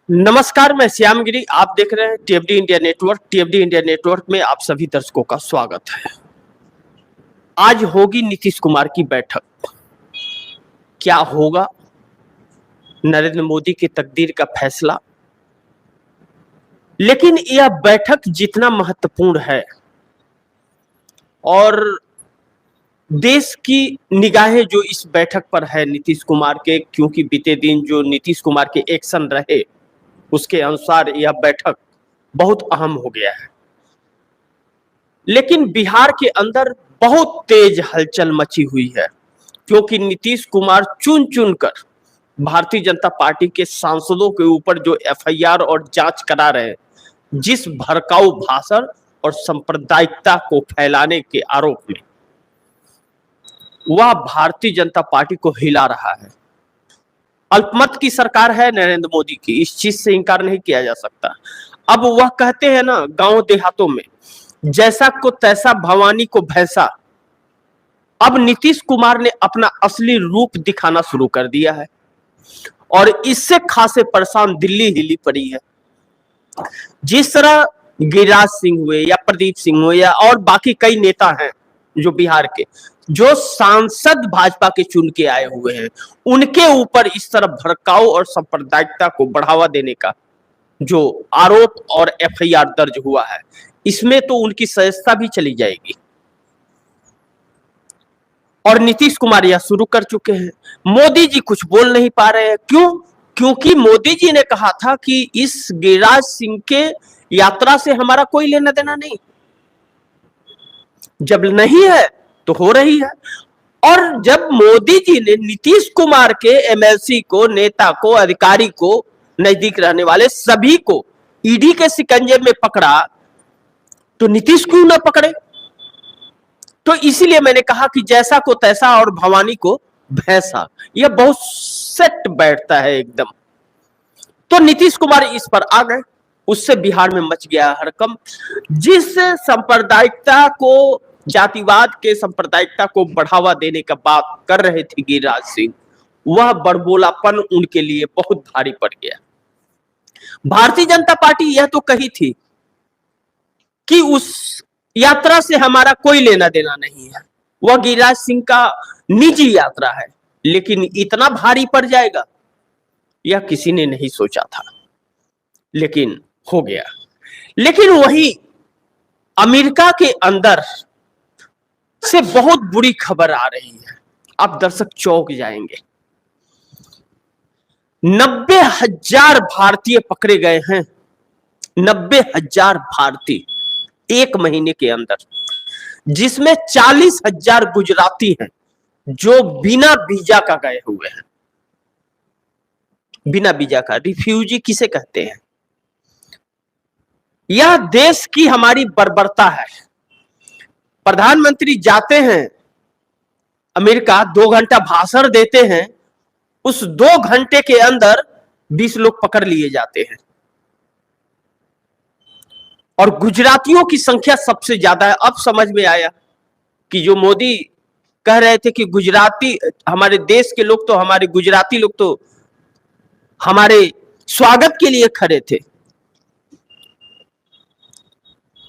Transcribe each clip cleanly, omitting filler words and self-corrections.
नमस्कार, मैं श्याम गिरी। आप देख रहे हैं टीएफडी इंडिया नेटवर्क। टीएफडी इंडिया नेटवर्क में आप सभी दर्शकों का स्वागत है। आज होगी नीतीश कुमार की बैठक। क्या होगा नरेंद्र मोदी की तकदीर का फैसला। लेकिन यह बैठक जितना महत्वपूर्ण है और देश की निगाहें जो इस बैठक पर है नीतीश कुमार के, क्योंकि बीते दिन जो नीतीश कुमार के एक्शन रहे उसके अनुसार यह बैठक बहुत अहम हो गया है। लेकिन बिहार के अंदर बहुत तेज हलचल मची हुई है, क्योंकि नीतीश कुमार चुन चुन कर भारतीय जनता पार्टी के सांसदों के ऊपर जो एफआईआर और जांच करा रहे हैं, जिस भड़काऊ भाषण और सांप्रदायिकता को फैलाने के आरोप में, वह भारतीय जनता पार्टी को हिला रहा है। अल्पमत की सरकार है नरेंद्र मोदी की, इस चीज से इंकार नहीं किया जा सकता। अब वह कहते हैं ना, गांव देहातों में जैसा को तैसा, भवानी को भैंसा। अब नीतीश कुमार ने अपना असली रूप दिखाना शुरू कर दिया है और इससे खासे परेशान दिल्ली हिली पड़ी है। जिस तरह गिरिराज सिंह हुए या प्रदीप सिंह हुए या और बाकी कई नेता हैं जो बिहार के, जो सांसद भाजपा के चुन के आए हुए हैं, उनके ऊपर इस तरह भड़काऊ और सांप्रदायिकता को बढ़ावा देने का जो आरोप और एफआईआर दर्ज हुआ है, इसमें तो उनकी सदस्यता भी चली जाएगी। और नीतीश कुमार यह शुरू कर चुके हैं। मोदी जी कुछ बोल नहीं पा रहे हैं। क्यों? क्योंकि मोदी जी ने कहा था कि इस गिरिराज सिंह के यात्रा से हमारा कोई लेना देना नहीं। जब नहीं है तो हो रही है। और जब मोदी जी ने नीतीश कुमार के एमएलसी को, नेता को, अधिकारी को, नजदीक रहने वाले सभी को ईडी के शिकंजे में पकड़ा, तो नीतीश क्यों ना पकड़े? तो इसीलिए मैंने कहा कि जैसा को तैसा और भवानी को भैंसा, यह बहुत सेट बैठता है एकदम। तो नीतीश कुमार इस पर आ गए, उससे बिहार में मच गया हड़कंप। जिस सांप्रदायिकता को, जातिवाद के सांप्रदायिकता को बढ़ावा देने का बात कर रहे थे गिरिराज सिंह, वह बड़बोलापन उनके लिए बहुत भारी पड़ गया। भारतीय जनता पार्टी यह तो कही थी कि उस यात्रा से हमारा कोई लेना देना नहीं है, वह गिरिराज सिंह का निजी यात्रा है। लेकिन इतना भारी पड़ जाएगा यह किसी ने नहीं सोचा था, लेकिन हो गया। लेकिन वही अमेरिका के अंदर से बहुत बुरी खबर आ रही है। अब दर्शक चौंक जाएंगे। 90,000 भारतीय पकड़े गए हैं। 90,000 भारतीय एक महीने के अंदर, जिसमें 40,000 गुजराती हैं जो बिना वीजा का गए हुए हैं। बिना वीजा का रिफ्यूजी किसे कहते हैं? यह देश की हमारी बर्बरता है। प्रधानमंत्री जाते हैं अमेरिका, 2 घंटा भाषण देते हैं, उस 2 घंटे के अंदर 20 लोग पकड़ लिए जाते हैं। और गुजरातियों की संख्या सबसे ज्यादा है। अब समझ में आया कि जो मोदी कह रहे थे कि गुजराती, हमारे देश के लोग तो, हमारे गुजराती लोग तो हमारे स्वागत के लिए खड़े थे।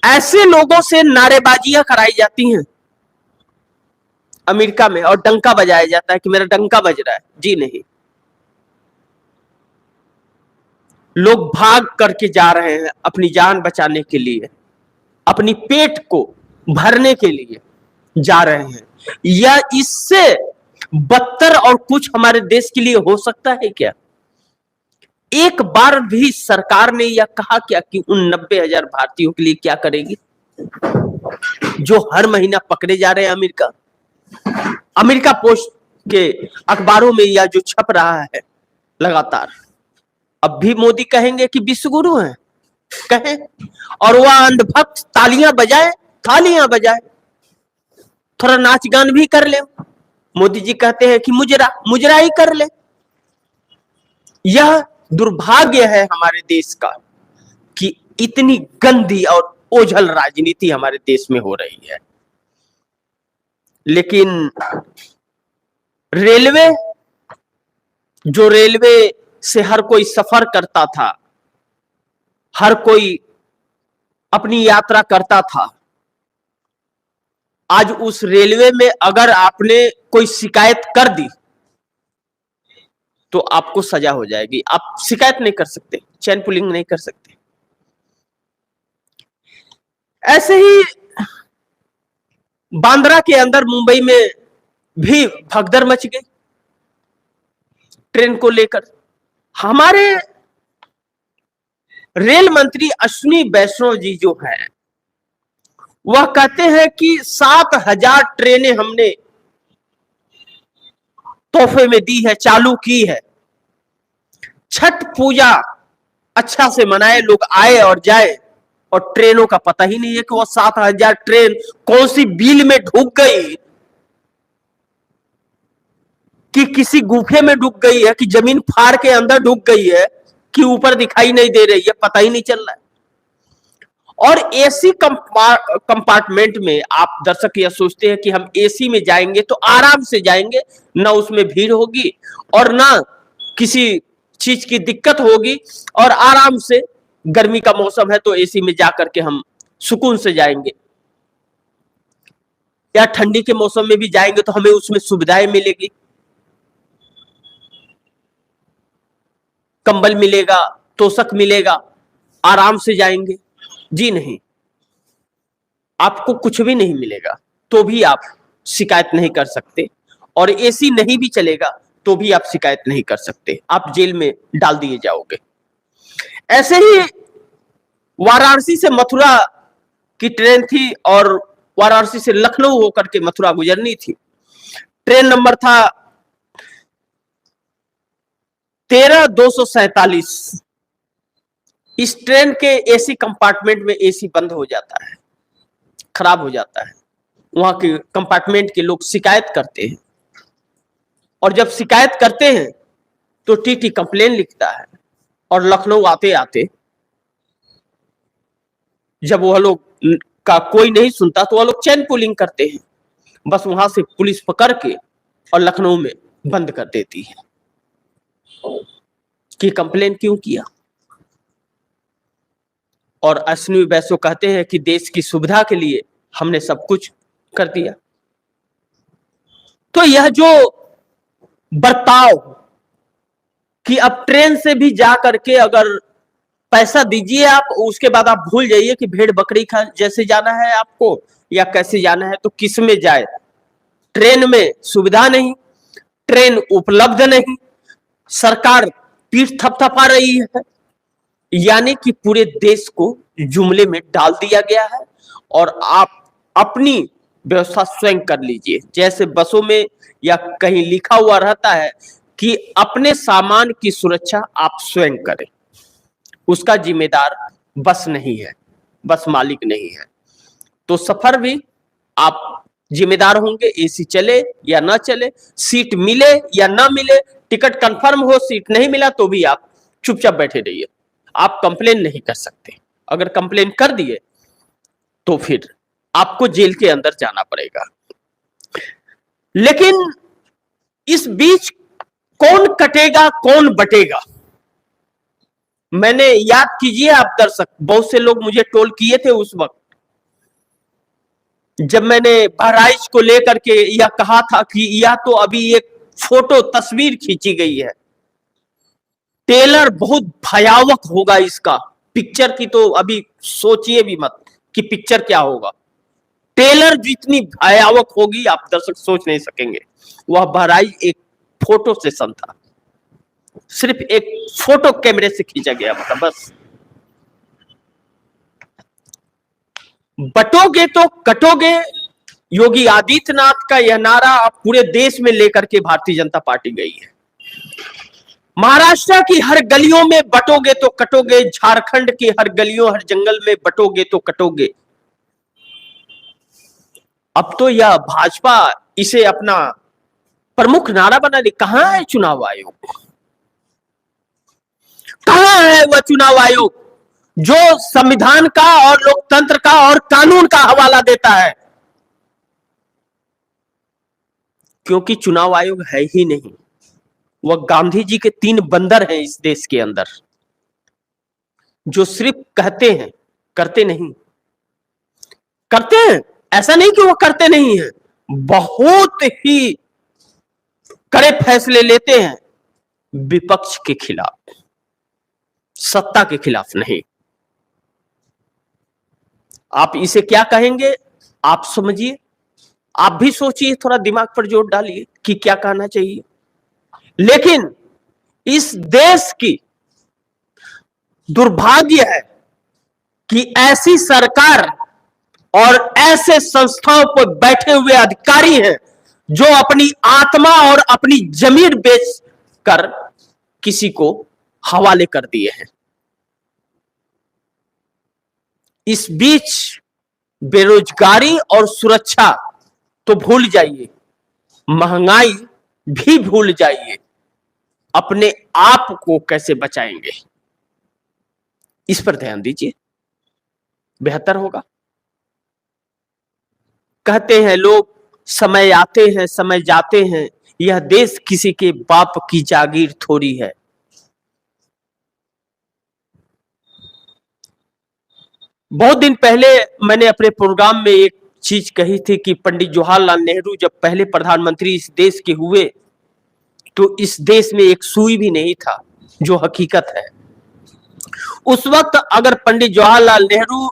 ऐसे लोगों से नारेबाजियां कराई जाती हैं अमेरिका में, और डंका बजाया जाता है कि मेरा डंका बज रहा है। जी नहीं, लोग भाग करके जा रहे हैं अपनी जान बचाने के लिए, अपनी पेट को भरने के लिए जा रहे हैं। यह इससे बदतर और कुछ हमारे देश के लिए हो सकता है क्या? एक बार भी सरकार ने यह कहा क्या कि उन 90,000 भारतीयों के लिए क्या करेगी जो हर महीना पकड़े जा रहे हैं अमेरिका? अमेरिका पोस्ट के अखबारों में यह जो छप रहा है लगातार, अब भी मोदी कहेंगे कि विश्वगुरु हैं, कहें, और वह अंधभक्त तालियां बजाए, थालियां बजाए, थोड़ा नाच गान भी कर ले। मोदी जी कहते हैं कि मुजरा ही कर ले। यह दुर्भाग्य है हमारे देश का कि इतनी गंदी और ओझल राजनीति हमारे देश में हो रही है। लेकिन रेलवे, जो रेलवे से हर कोई सफर करता था, हर कोई अपनी यात्रा करता था। आज उस रेलवे में अगर आपने कोई शिकायत कर दी तो आपको सजा हो जाएगी। आप शिकायत नहीं कर सकते, चेन पुलिंग नहीं कर सकते। ऐसे ही बांद्रा के अंदर मुंबई में भी भगदड़ मच गई ट्रेन को लेकर। हमारे रेल मंत्री अश्विनी वैष्णव जी जो है वह कहते हैं कि 7,000 ट्रेनें हमने तोहफे में दी है, चालू की है। छठ पूजा अच्छा से मनाए, लोग आए और जाए, और ट्रेनों का पता ही नहीं है कि वो 7,000 ट्रेन कौन सी बिल में ढुक गई, कि किसी गुफे में ढुक गई है, कि जमीन फाड़ के अंदर ढुक गई है, कि ऊपर दिखाई नहीं दे रही है, पता ही नहीं चल रहा है। और एसी कंपार्टमेंट में आप दर्शक यह सोचते हैं कि हम एसी में जाएंगे तो आराम से जाएंगे, ना उसमें भीड़ होगी और ना किसी चीज की दिक्कत होगी, और आराम से, गर्मी का मौसम है तो एसी में जाकर के हम सुकून से जाएंगे, या ठंडी के मौसम में भी जाएंगे तो हमें उसमें सुविधाएं मिलेगी, कंबल मिलेगा, तोशक मिलेगा, आराम से जाएंगे। जी नहीं, आपको कुछ भी नहीं मिलेगा तो भी आप शिकायत नहीं कर सकते, और एसी नहीं भी चलेगा तो भी आप शिकायत नहीं कर सकते, आप जेल में डाल दिए जाओगे। ऐसे ही वाराणसी से मथुरा की ट्रेन थी और वाराणसी से लखनऊ होकर के मथुरा गुजरनी थी। ट्रेन नंबर था 13,247। इस ट्रेन के एसी कंपार्टमेंट में एसी बंद हो जाता है, खराब हो जाता है। वहां के कंपार्टमेंट के लोग शिकायत करते हैं, और जब शिकायत करते हैं तो टीटी कंप्लेन लिखता है, और लखनऊ आते आते जब वह लोग का कोई नहीं सुनता तो वह लोग चेन पुलिंग करते हैं, बस वहां से पुलिस पकड़ के और लखनऊ में बंद कर देती है कि कंप्लेन क्यों किया। और अश्विनी वैष्णव कहते हैं कि देश की सुविधा के लिए हमने सब कुछ कर दिया। तो यह जो बर्ताव कि अब ट्रेन से भी जा करके अगर पैसा दीजिए आप, उसके बाद आप भूल जाइए कि भेड़ बकरी का जैसे जाना है आपको या कैसे जाना है, तो किस में जाए। ट्रेन में सुविधा नहीं, ट्रेन उपलब्ध नहीं, सरकार पीठ थपथपा रही है, यानी कि पूरे देश को जुमले में डाल दिया गया है। और आप अपनी व्यवस्था स्वयं कर लीजिए, जैसे बसों में या कहीं लिखा हुआ रहता है कि अपने सामान की सुरक्षा आप स्वयं करें, उसका जिम्मेदार बस नहीं है, बस मालिक नहीं है। तो सफर भी आप जिम्मेदार होंगे, एसी चले या ना चले, सीट मिले या ना मिले, टिकट कंफर्म हो, सीट नहीं मिला तो भी आप चुपचाप बैठे रहिए, आप कंप्लेन नहीं कर सकते। अगर कंप्लेन कर दिए तो फिर आपको जेल के अंदर जाना पड़ेगा। लेकिन इस बीच कौन कटेगा कौन बटेगा? मैंने, याद कीजिए आप दर्शक, बहुत से लोग मुझे ट्रोल किए थे उस वक्त जब मैंने बहराइच को लेकर के यह कहा था कि यह तो अभी एक फोटो तस्वीर खींची गई है, ट्रेलर बहुत भयावह होगा इसका, पिक्चर की तो अभी सोचिए भी मत कि पिक्चर क्या होगा। ट्रेलर जितनी भयावह होगी आप दर्शक सोच नहीं सकेंगे। वह बहराइच एक फोटो सेशन था, सिर्फ एक फोटो कैमरे से खींचा गया था बस। बटोगे तो कटोगे, योगी आदित्यनाथ का यह नारा अब पूरे देश में लेकर के भारतीय जनता पार्टी गई है। महाराष्ट्र की हर गलियों में बटोगे तो कटोगे, झारखंड की हर गलियों हर जंगल में बटोगे तो कटोगे। अब तो यह भाजपा इसे अपना प्रमुख नारा बना ली। कहां है चुनाव आयोग? कहां है वह चुनाव आयोग जो संविधान का और लोकतंत्र का और कानून का हवाला देता है? क्योंकि चुनाव आयोग है ही नहीं, वह गांधी जी के 3 बंदर हैं इस देश के अंदर, जो सिर्फ कहते हैं, करते नहीं। करते हैं, ऐसा नहीं कि वो करते नहीं है, बहुत ही कड़े फैसले लेते हैं विपक्ष के खिलाफ, सत्ता के खिलाफ नहीं। आप इसे क्या कहेंगे, आप समझिए, आप भी सोचिए, थोड़ा दिमाग पर जोर डालिए कि क्या कहना चाहिए। लेकिन इस देश की दुर्भाग्य है कि ऐसी सरकार और ऐसे संस्थाओं पर बैठे हुए अधिकारी हैं जो अपनी आत्मा और अपनी जमीन बेच कर किसी को हवाले कर दिए हैं। इस बीच बेरोजगारी और सुरक्षा तो भूल जाइए, महंगाई भी भूल जाइए, अपने आप को कैसे बचाएंगे, इस पर ध्यान दीजिए, बेहतर होगा। कहते हैं लोग, समय आते हैं समय जाते हैं, यह देश किसी के बाप की जागीर थोड़ी है। बहुत दिन पहले मैंने अपने प्रोग्राम में एक चीज कही थी कि पंडित जवाहरलाल नेहरू जब पहले प्रधानमंत्री इस देश के हुए तो इस देश में एक सुई भी नहीं था, जो हकीकत है। उस वक्त अगर पंडित जवाहरलाल नेहरू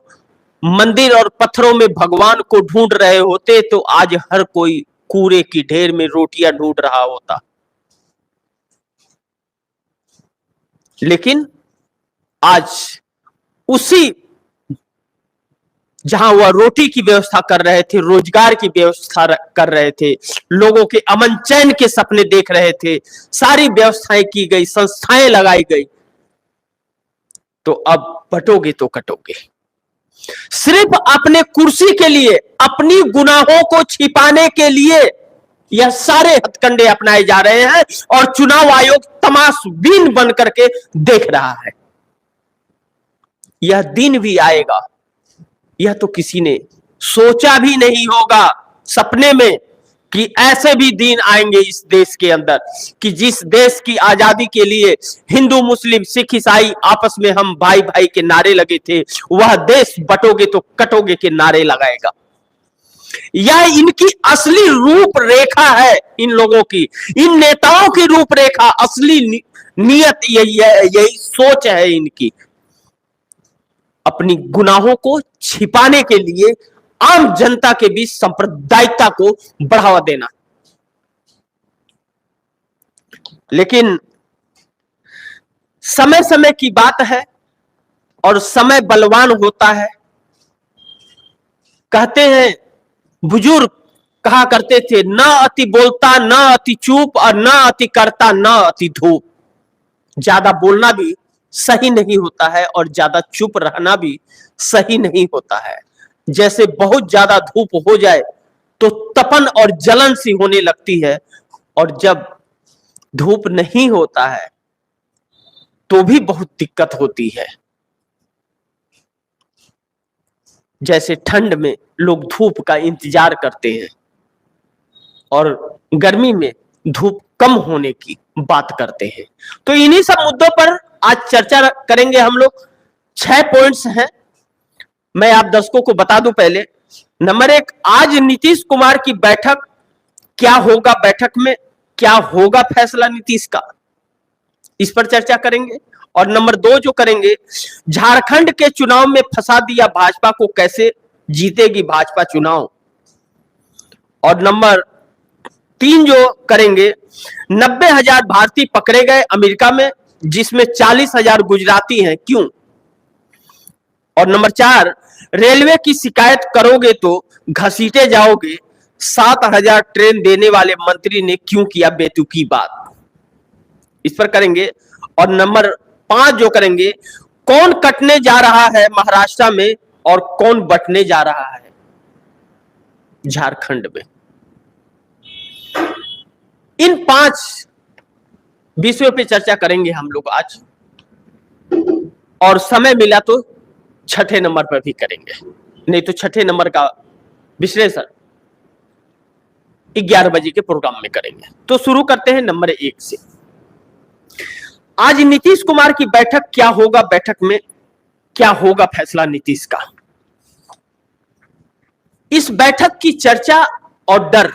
मंदिर और पत्थरों में भगवान को ढूंढ रहे होते तो आज हर कोई कूड़े की ढेर में रोटियां ढूंढ रहा होता। लेकिन आज उसी जहां वह रोटी की व्यवस्था कर रहे थे, रोजगार की व्यवस्था कर रहे थे, लोगों के अमन चैन के सपने देख रहे थे, सारी व्यवस्थाएं की गई, संस्थाएं लगाई गई, तो अब बटोगे तो कटोगे। सिर्फ अपने कुर्सी के लिए, अपनी गुनाहों को छिपाने के लिए यह सारे हथकंडे अपनाए जा रहे हैं और चुनाव आयोग तमाशबीन बन करके देख रहा है। यह दिन भी आएगा, यह तो किसी ने सोचा भी नहीं होगा सपने में कि ऐसे भी दिन आएंगे इस देश के अंदर कि जिस देश की आजादी के लिए हिंदू मुस्लिम सिख ईसाई आपस में हम भाई भाई के नारे लगे थे, वह देश बटोगे तो कटोगे के नारे लगाएगा। यह इनकी असली रूपरेखा है, इन लोगों की, इन नेताओं की रूपरेखा, असली नियत यही है, यही सोच है इनकी। अपनी गुनाहों को छिपाने के लिए आम जनता के बीच सांप्रदायिकता को बढ़ावा देना। लेकिन समय समय की बात है और समय बलवान होता है। कहते हैं, बुजुर्ग कहा करते थे, न अति बोलता न अति चुप और न अति करता न अति धूप। ज्यादा बोलना भी सही नहीं होता है और ज्यादा चुप रहना भी सही नहीं होता है। जैसे बहुत ज्यादा धूप हो जाए तो तपन और जलन सी होने लगती है, और जब धूप नहीं होता है तो भी बहुत दिक्कत होती है। जैसे ठंड में लोग धूप का इंतजार करते हैं और गर्मी में धूप कम होने की बात करते हैं। तो इन्हीं सब मुद्दों पर आज चर्चा करेंगे हम लोग। 6 पॉइंट्स हैं, मैं आप दर्शकों को बता दूं। पहले नंबर 1, आज नीतीश कुमार की बैठक, क्या होगा बैठक में, क्या होगा फैसला नीतीश का, इस पर चर्चा करेंगे। और नंबर 2 जो करेंगे, झारखंड के चुनाव में फंसा दिया भाजपा को, कैसे जीतेगी भाजपा चुनाव। और नंबर 3 जो करेंगे, 90,000 भारतीय पकड़े गए अमेरिका में, जिसमें 40,000 गुजराती हैं, क्यों। और नंबर 4, रेलवे की शिकायत करोगे तो घसीटे जाओगे, 7,000 ट्रेन देने वाले मंत्री ने क्यों किया बेतुकी बात, इस पर करेंगे। और नंबर 5 जो करेंगे, कौन कटने जा रहा है महाराष्ट्र में और कौन बटने जा रहा है झारखंड में। इन 5 विषयों पे चर्चा करेंगे हम लोग आज, और समय मिला तो छठे नंबर पर भी करेंगे, नहीं तो छठे नंबर का विश्लेषण 11 बजे के प्रोग्राम में करेंगे। तो शुरू करते हैं नंबर 1 से। आज नीतीश कुमार की बैठक, क्या होगा बैठक में, क्या होगा फैसला नीतीश का। इस बैठक की चर्चा और डर,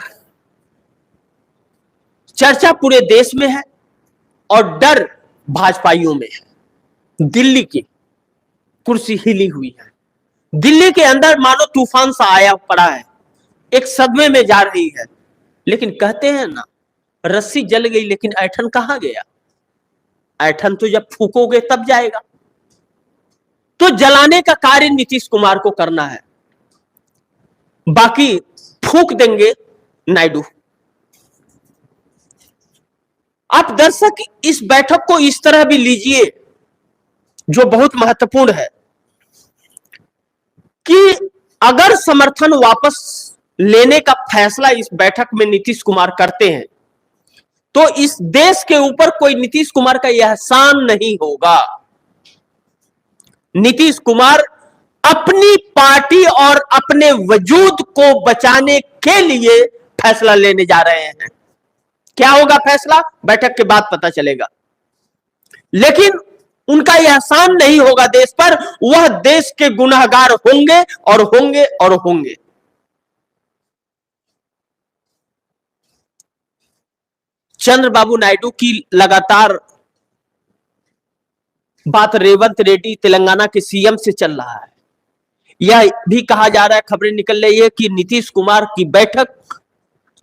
चर्चा पूरे देश में है और डर भाजपाइयों में है। दिल्ली की कुर्सी हिली हुई है, दिल्ली के अंदर मानो तूफान सा आया पड़ा है, एक सदमे में जा रही है। लेकिन कहते हैं ना, रस्सी जल गई लेकिन ऐठन कहां गया। ऐठन तो जब फूकोगे तब जाएगा। तो जलाने का कार्य नीतीश कुमार को करना है, बाकी फूक देंगे नायडू। आप दर्शक इस बैठक को इस तरह भी लीजिए, जो बहुत महत्वपूर्ण है, कि अगर समर्थन वापस लेने का फैसला इस बैठक में नीतीश कुमार करते हैं तो इस देश के ऊपर कोई नीतीश कुमार का एहसान नहीं होगा। नीतीश कुमार अपनी पार्टी और अपने वजूद को बचाने के लिए फैसला लेने जा रहे हैं। क्या होगा फैसला, बैठक के बाद पता चलेगा। लेकिन उनका एहसान नहीं होगा देश पर, वह देश के गुनहगार होंगे और होंगे और होंगे। चंद्रबाबू नायडू की लगातार बात रेवंत रेड्डी तेलंगाना के सीएम से चल रहा है। यह भी कहा जा रहा है, खबरें निकल रही है कि नीतीश कुमार की बैठक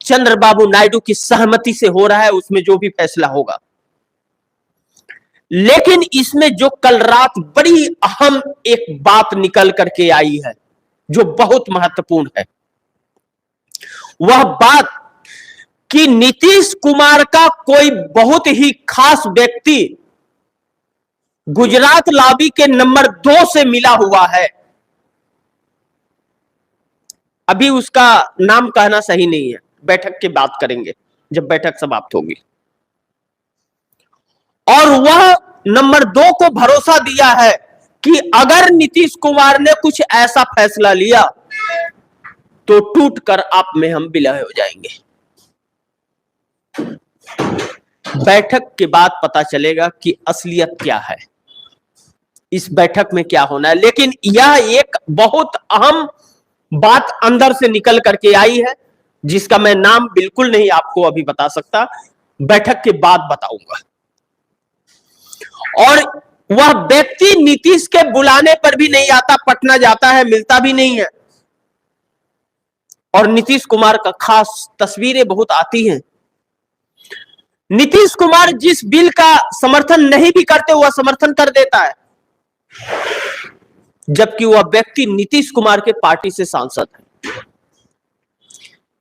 चंद्रबाबू नायडू की सहमति से हो रहा है, उसमें जो भी फैसला होगा। लेकिन इसमें जो कल रात बड़ी अहम एक बात निकल करके आई है, जो बहुत महत्वपूर्ण है, वह बात कि नीतीश कुमार का कोई बहुत ही खास व्यक्ति गुजरात लॉबी के नंबर 2 से मिला हुआ है। अभी उसका नाम कहना सही नहीं है, बैठक के बात करेंगे जब बैठक समाप्त होगी। और वह नंबर 2 को भरोसा दिया है कि अगर नीतीश कुमार ने कुछ ऐसा फैसला लिया तो टूट कर आप में हम विलय हो जाएंगे। बैठक के बाद पता चलेगा कि असलियत क्या है, इस बैठक में क्या होना है। लेकिन यह एक बहुत अहम बात अंदर से निकल करके आई है, जिसका मैं नाम बिल्कुल नहीं आपको अभी बता सकता, बैठक के बाद बताऊंगा। और वह व्यक्ति नीतीश के बुलाने पर भी नहीं आता, पटना जाता है, मिलता भी नहीं है। और नीतीश कुमार का खास तस्वीरें बहुत आती हैं। नीतीश कुमार जिस बिल का समर्थन नहीं भी करते वह समर्थन कर देता है, जबकि वह व्यक्ति नीतीश कुमार के पार्टी से सांसद है।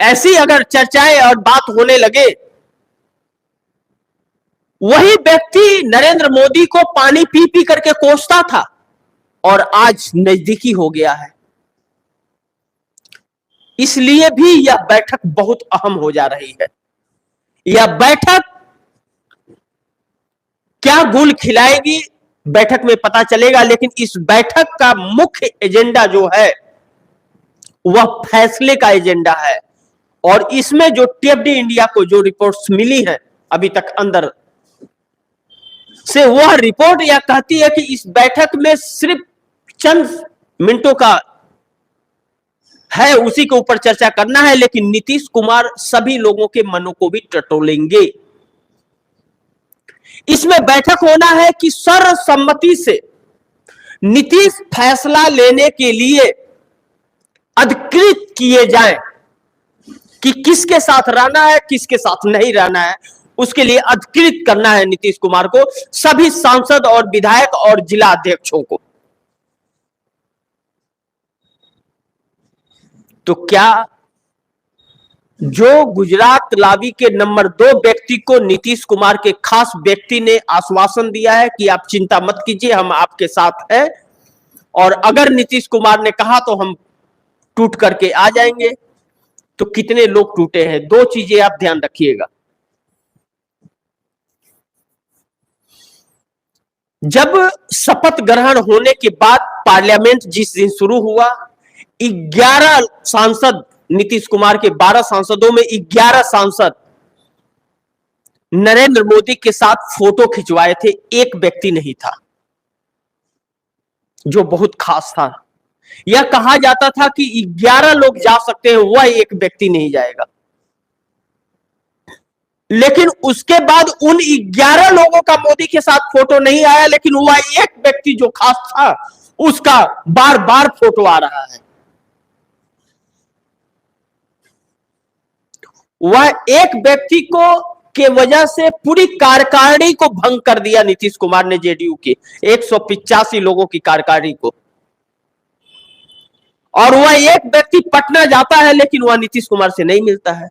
ऐसी अगर चर्चाएं और बात होने लगे, वही व्यक्ति नरेंद्र मोदी को पानी पी पी करके कोसता था और आज नजदीकी हो गया है। इसलिए भी यह बैठक बहुत अहम हो जा रही है। यह बैठक क्या गुल खिलाएगी, बैठक में पता चलेगा। लेकिन इस बैठक का मुख्य एजेंडा जो है वह फैसले का एजेंडा है। और इसमें जो टीएफडी इंडिया को जो रिपोर्ट्स मिली है अभी तक अंदर से, वह रिपोर्ट यह कहती है कि इस बैठक में सिर्फ चंद मिनटों का है, उसी के ऊपर चर्चा करना है। लेकिन नीतीश कुमार सभी लोगों के मनों को भी टटोलेंगे। इसमें बैठक होना है कि सर्वसम्मति से नीतीश फैसला लेने के लिए अधिकृत किए जाएं कि किसके साथ रहना है, किसके साथ नहीं रहना है। उसके लिए अधिकृत करना है नीतीश कुमार को, सभी सांसद और विधायक और जिला अध्यक्षों को। तो क्या जो गुजरात लॉबी के नंबर 2 व्यक्ति को नीतीश कुमार के खास व्यक्ति ने आश्वासन दिया है कि आप चिंता मत कीजिए, हम आपके साथ हैं, और अगर नीतीश कुमार ने कहा तो हम टूट करके आ जाएंगे, तो कितने लोग टूटे हैं? 2 चीजें आप ध्यान रखिएगा। जब शपथ ग्रहण होने के बाद पार्लियामेंट जिस दिन शुरू हुआ, 11 सांसद, नीतीश कुमार के 12 सांसदों में 11 सांसद नरेंद्र मोदी के साथ फोटो खिंचवाए थे, एक व्यक्ति नहीं था। जो बहुत खास था। यह कहा जाता था कि 11 लोग जा सकते हैं, वह एक व्यक्ति नहीं जाएगा। लेकिन उसके बाद उन 11 लोगों का मोदी के साथ फोटो नहीं आया, लेकिन वह एक व्यक्ति जो खास था उसका बार बार फोटो आ रहा है। वह एक व्यक्ति को के वजह से पूरी कार्यकारिणी को भंग कर दिया नीतीश कुमार ने, जेडीयू के 185 लोगों की कार्यकारिणी को। और वह एक व्यक्ति पटना जाता है, लेकिन वह नीतीश कुमार से नहीं मिलता है,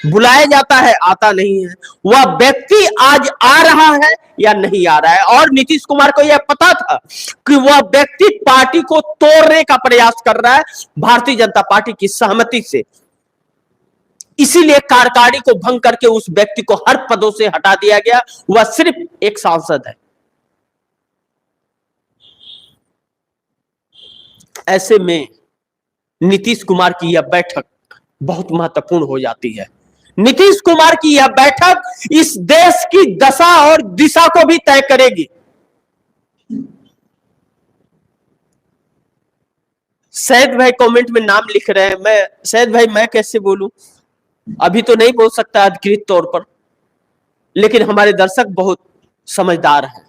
बुलाया जाता है, आता नहीं है। वह व्यक्ति आज आ रहा है या नहीं आ रहा है, और नीतीश कुमार को यह पता था कि वह व्यक्ति पार्टी को तोड़ने का प्रयास कर रहा है भारतीय जनता पार्टी की सहमति से। इसीलिए कार्यकारिणी को भंग करके उस व्यक्ति को हर पदों से हटा दिया गया। वह सिर्फ एक सांसद है। ऐसे में नीतीश कुमार की यह बैठक बहुत महत्वपूर्ण हो जाती है। नीतीश कुमार की यह बैठक इस देश की दशा और दिशा को भी तय करेगी। सैयद भाई कमेंट में नाम लिख रहे हैं। मैं सैयद भाई मैं कैसे बोलूं, अभी तो नहीं बोल सकता अधिकृत तौर पर, लेकिन हमारे दर्शक बहुत समझदार हैं।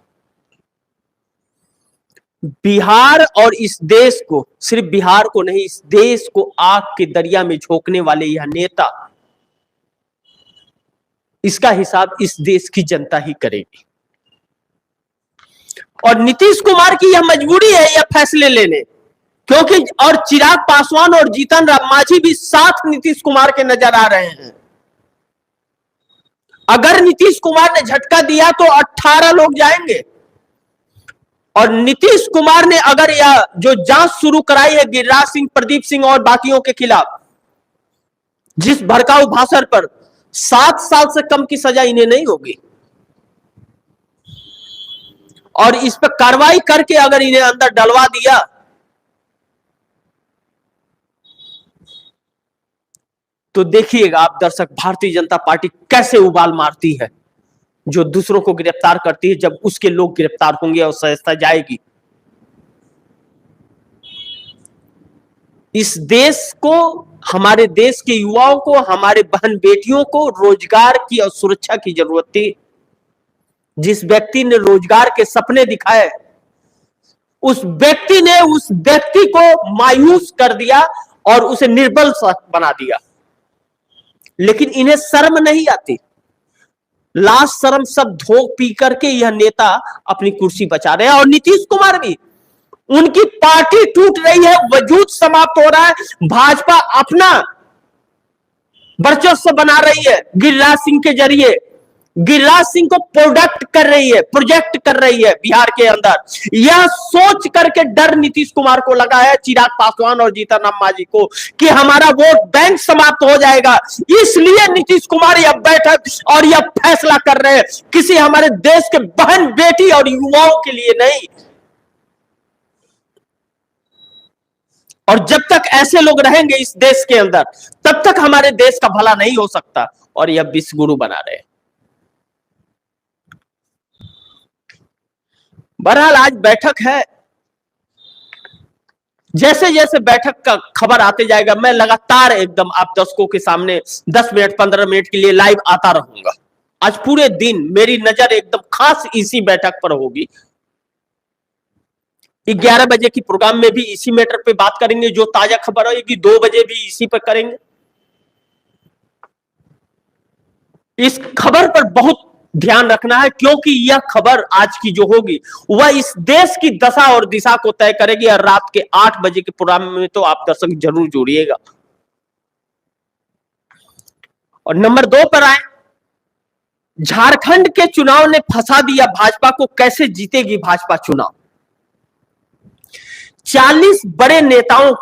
बिहार और इस देश को, सिर्फ बिहार को नहीं, इस देश को आग के दरिया में झोंकने वाले यह नेता, इसका हिसाब इस देश की जनता ही करेगी। और नीतीश कुमार की यह मजबूरी है यह फैसले लेने, क्योंकि और चिराग पासवान और जीतन राम मांझी भी साथ नीतीश कुमार के नजर आ रहे हैं। अगर नीतीश कुमार ने झटका दिया तो 18 लोग जाएंगे। और नीतीश कुमार ने अगर यह जो जांच शुरू कराई है गिरिराज सिंह, प्रदीप सिंह और बाकियों के खिलाफ, जिस भड़काऊ भाषण पर 7 साल से कम की सजा इन्हें नहीं होगी, और इस पर कार्रवाई करके अगर इन्हें अंदर डलवा दिया तो देखिएगा आप दर्शक, भारतीय जनता पार्टी कैसे उबाल मारती है, जो दूसरों को गिरफ्तार करती है। जब उसके लोग गिरफ्तार होंगे और सजा जाएगी। इस देश को, हमारे देश के युवाओं को, हमारे बहन बेटियों को रोजगार की और सुरक्षा की जरूरत थी। जिस व्यक्ति ने रोजगार के सपने दिखाए, उस व्यक्ति ने उस व्यक्ति को मायूस कर दिया और उसे निर्बल बना दिया। लेकिन इन्हें शर्म नहीं आती। लाज शर्म सब धो पी करके यह नेता अपनी कुर्सी बचा रहे हैं। और नीतीश कुमार भी, उनकी पार्टी टूट रही है, वजूद समाप्त हो रहा है, भाजपा अपना वर्चस्व बना रही है गिरिराज सिंह के जरिए। गिरिराज सिंह को प्रोजेक्ट कर रही है बिहार के अंदर। यह सोच करके डर नीतीश कुमार को लगा है, चिराग पासवान और जीतन राम मांझी को, कि हमारा वोट बैंक समाप्त हो जाएगा। इसलिए नीतीश कुमार यह बैठक और यह फैसला कर रहे हैं, किसी हमारे देश के बहन बेटी और युवाओं के लिए नहीं। और जब तक ऐसे लोग रहेंगे इस देश के अंदर, तब तक हमारे देश का भला नहीं हो सकता। और यह विश्व गुरु बना रहे हैं। बहरहाल आज बैठक है। जैसे जैसे बैठक का खबर आते जाएगा, मैं लगातार एकदम आप दर्शकों के सामने 10 मिनट 15 मिनट के लिए लाइव आता रहूंगा। आज पूरे दिन मेरी नजर एकदम खास इसी बैठक पर होगी। 11 बजे की प्रोग्राम में भी इसी मैटर पे बात करेंगे। जो ताजा खबर होगी 2 बजे भी इसी पर करेंगे। इस खबर पर बहुत ध्यान रखना है, क्योंकि यह खबर आज की जो होगी वह इस देश की दशा और दिशा को तय करेगी। और रात के 8 बजे के प्रोग्राम में तो आप दर्शक जरूर जुड़िएगा। और नंबर 2 पर आए, झारखंड के चुनाव ने फंसा दिया भाजपा को। कैसे जीतेगी भाजपा चुनाव? 40 बड़े नेताओं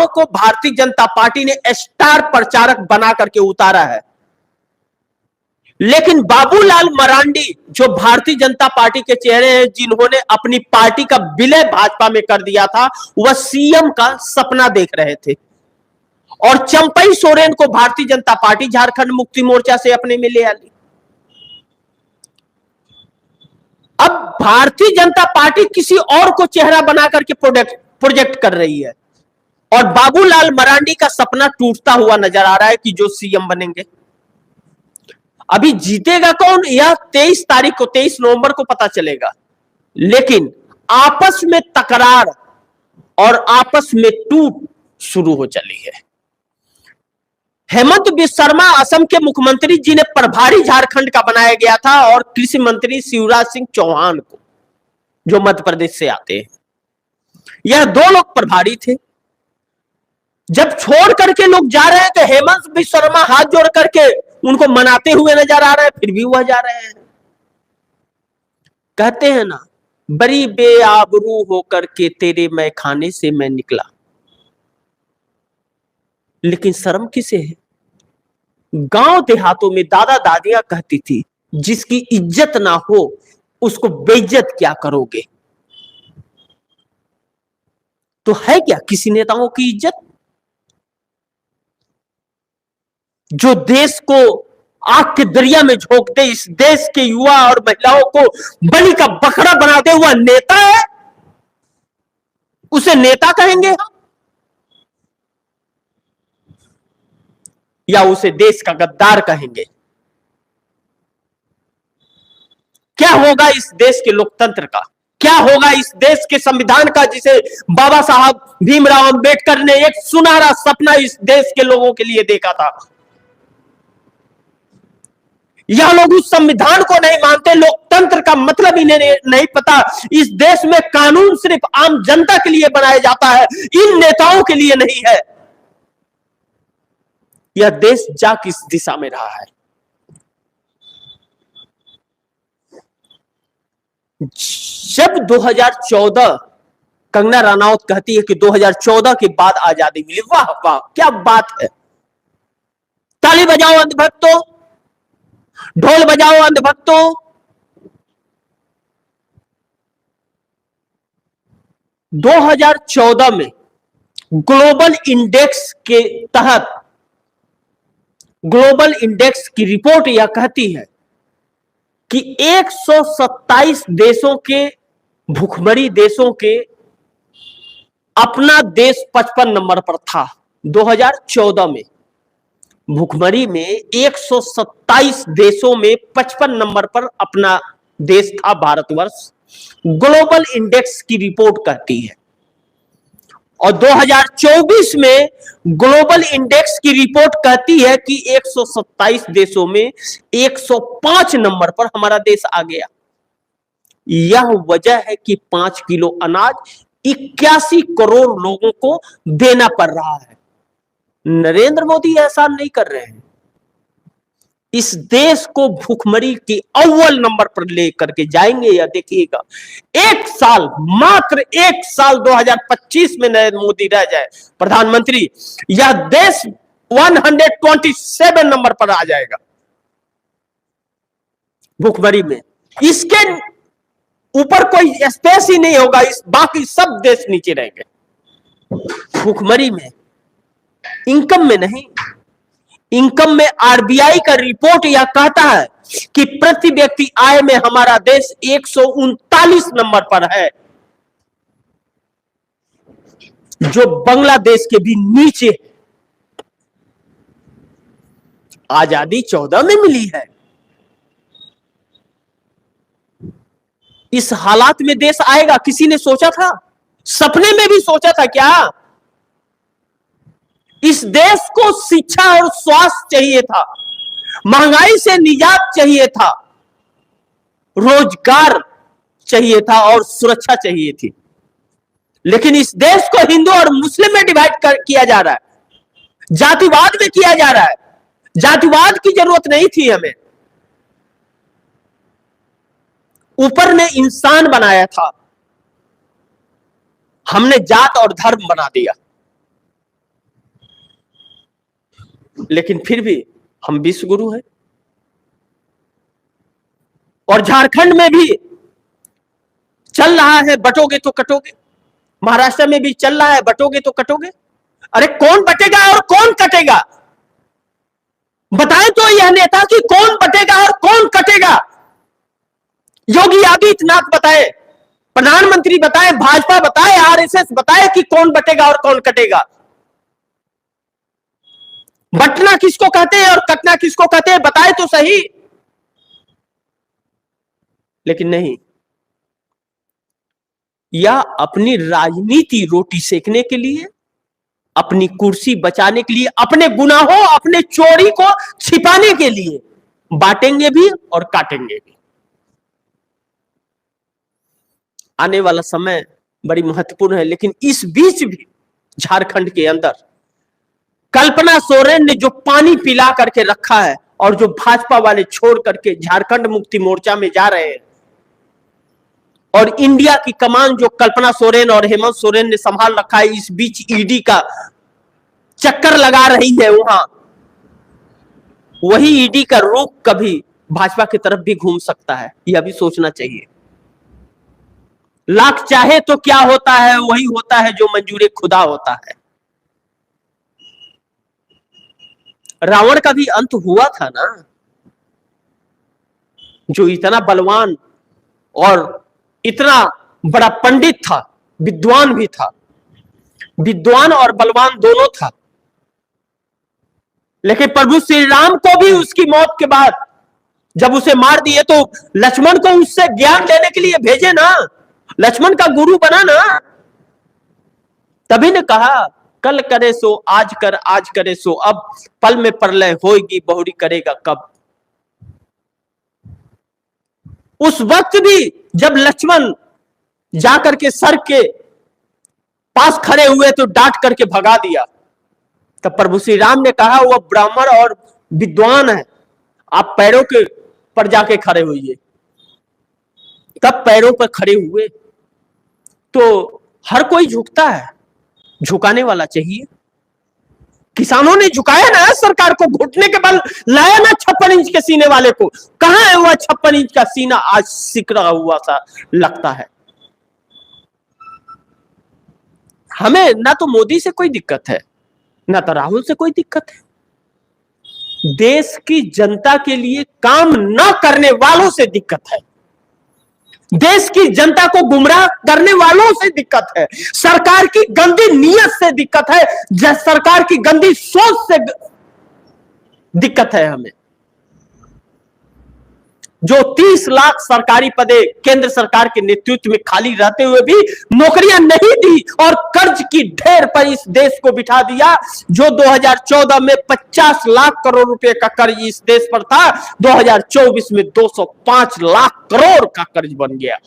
को भारतीय जनता पार्टी ने स्टार प्रचारक बना करके उतारा है। लेकिन बाबूलाल मरांडी, जो भारतीय जनता पार्टी के चेहरे हैं, जिन्होंने अपनी पार्टी का विलय भाजपा में कर दिया था, वह सीएम का सपना देख रहे थे। और चंपई सोरेन को भारतीय जनता पार्टी झारखंड मुक्ति मोर्चा से अपने में ले आई। अब भारतीय जनता पार्टी किसी और को चेहरा बना करके प्रोजेक्ट कर रही है और बाबूलाल मरांडी का सपना टूटता हुआ नजर आ रहा है कि जो सीएम बनेंगे। अभी जीतेगा कौन यह 23 तारीख को 23 नवंबर को पता चलेगा, लेकिन आपस में तकरार और आपस में टूट शुरू हो चली है। हेमंत बिस्वा शर्मा असम के मुख्यमंत्री जिन्हें प्रभारी झारखंड का बनाया गया था, और कृषि मंत्री शिवराज सिंह चौहान को जो मध्य प्रदेश से आते हैं, यह दो लोग प्रभारी थे। जब छोड़ करके लोग जा रहे हैं तो हेमंत बिस्वा शर्मा हाथ जोड़ करके उनको मनाते हुए नजर आ रहे हैं, फिर भी वह जा रहे हैं। कहते हैं ना, बड़ी बेआबरू होकर के तेरे मैं खाने से मैं निकला, लेकिन शर्म किसे है? गांव देहातों में दादा दादियां कहती थी, जिसकी इज्जत ना हो उसको बेइज्जत क्या करोगे। तो है क्या किसी नेताओं की इज्जत? जो देश को आग के दरिया में झोंक दे, इस देश के युवा और महिलाओं को बलि का बकरा बनाते हुआ नेता है, उसे नेता कहेंगे हम, या उसे देश का गद्दार कहेंगे? क्या होगा इस देश के लोकतंत्र का? क्या होगा इस देश के संविधान का, जिसे बाबा साहब भीमराव अंबेडकर ने एक सुनहरा सपना इस देश के लोगों के लिए देखा था? यह लोग उस संविधान को नहीं मानते, लोकतंत्र का मतलब इन्हें नहीं पता। इस देश में कानून सिर्फ आम जनता के लिए बनाया जाता है, इन नेताओं के लिए नहीं है। यह देश जा किस दिशा में रहा है? जब 2014 कंगना रनौत कहती है कि 2014 के बाद आजादी मिली, वाह वाह क्या बात है। ताली बजाओ अंधभक्तों, ढोल बजाओ अंधभक्तों। 2014 में ग्लोबल इंडेक्स के तहत, ग्लोबल इंडेक्स की रिपोर्ट यह कहती है कि 127 देशों के, भूखमरी देशों के, अपना देश 55 नंबर पर था। 2014 में भूखमरी में 127 देशों में 55 नंबर पर अपना देश था भारतवर्ष, ग्लोबल इंडेक्स की रिपोर्ट कहती है। और 2024 में ग्लोबल इंडेक्स की रिपोर्ट कहती है कि 127 देशों में 105 नंबर पर हमारा देश आ गया। यह वजह है कि 5 किलो अनाज 81 करोड़ लोगों को देना पड़ रहा है। नरेंद्र मोदी एहसान नहीं कर रहे हैं, इस देश को भूखमरी के अव्वल नंबर पर लेकर के जाएंगे। या देखिएगा, एक साल, मात्र एक साल 2025 में नरेंद्र मोदी रह जाए प्रधानमंत्री, यह देश 127 नंबर पर आ जाएगा भूखमरी में। इसके ऊपर कोई स्पेस ही नहीं होगा, इस बाकी सब देश नीचे रहेंगे भूखमरी में। इनकम में नहीं, इनकम में आरबीआई का रिपोर्ट यह कहता है कि प्रति व्यक्ति आय में हमारा देश 139 नंबर पर है, जो बांग्लादेश के भी नीचे। आजादी 14 में मिली है, इस हालात में देश आएगा किसी ने सोचा था? सपने में भी सोचा था क्या? इस देश को शिक्षा और स्वास्थ्य चाहिए था, महंगाई से निजात चाहिए था, रोजगार चाहिए था और सुरक्षा चाहिए थी। लेकिन इस देश को हिंदू और मुस्लिम में डिवाइड किया जा रहा है, जातिवाद में किया जा रहा है। जातिवाद की जरूरत नहीं थी हमें, ऊपर ने इंसान बनाया था, हमने जात और धर्म बना दिया। लेकिन फिर भी हम विश्व गुरु हैं। और झारखंड में भी चल रहा है बटोगे तो कटोगे, महाराष्ट्र में भी चल रहा है बटोगे तो कटोगे। अरे कौन बटेगा और कौन कटेगा? बताएं तो यह नेता कि कौन बटेगा और कौन कटेगा? योगी आदित्यनाथ बताए, प्रधानमंत्री बताए, भाजपा बताए, आरएसएस बताए कि कौन बटेगा और कौन कटेगा। बटना किसको कहते हैं और कटना किसको कहते हैं बताए तो सही। लेकिन नहीं, या अपनी राजनीति रोटी सेकने के लिए, अपनी कुर्सी बचाने के लिए, अपने गुनाहों, अपने चोरी को छिपाने के लिए बांटेंगे भी और काटेंगे भी। आने वाला समय बड़ी महत्वपूर्ण है, लेकिन इस बीच भी झारखंड के अंदर कल्पना सोरेन ने जो पानी पिला करके रखा है और जो भाजपा वाले छोड़ करके झारखंड मुक्ति मोर्चा में जा रहे हैं, और इंडिया की कमान जो कल्पना सोरेन और हेमंत सोरेन ने संभाल रखा है, इस बीच ईडी का चक्कर लगा रही है वहां, वही ईडी का रुख कभी भाजपा की तरफ भी घूम सकता है, यह भी सोचना चाहिए। लाख चाहे तो क्या होता है, वही होता है जो मंजूरे खुदा होता है। रावण का भी अंत हुआ था ना, जो इतना बलवान और इतना बड़ा पंडित था, विद्वान भी था, विद्वान और बलवान दोनों था, लेकिन प्रभु श्री राम को भी उसकी मौत के बाद जब उसे मार दिए तो लक्ष्मण को उससे ज्ञान लेने के लिए भेजे ना, लक्ष्मण का गुरु बना ना। तभी ने कहा कल करे सो आज कर, आज करे सो अब, पल में प्रलय होगी बहुरी करेगा कब। उस वक्त भी जब लक्ष्मण जाकर के सर के पास खड़े हुए तो डांट करके भगा दिया, तब प्रभु श्री राम ने कहा वह ब्राह्मण और विद्वान है, आप पैरों के पर जाके खड़े हुए। तब पैरों पर खड़े हुए तो हर कोई झुकता है, झुकाने वाला चाहिए। किसानों ने झुकाया ना सरकार को, घुटने के बल लाया ना 56 इंच के सीने वाले को। कहां है वह 56 इंच का सीना, आज सिकड़ा हुआ सा लगता है। हमें ना तो मोदी से कोई दिक्कत है, ना तो राहुल से कोई दिक्कत है, देश की जनता के लिए काम न करने वालों से दिक्कत है, देश की जनता को गुमराह करने वालों से दिक्कत है, सरकार की गंदी नीयत से दिक्कत है, सरकार की गंदी सोच से दिक्कत है हमें। जो 30 लाख सरकारी पदे केंद्र सरकार के नेतृत्व में खाली रहते हुए भी नौकरियां नहीं दी और कर्ज की ढेर पर इस देश को बिठा दिया। जो 2014 में 50 लाख करोड़ रुपए का कर्ज इस देश पर था, 2024 में 205 लाख करोड़ का कर्ज बन गया।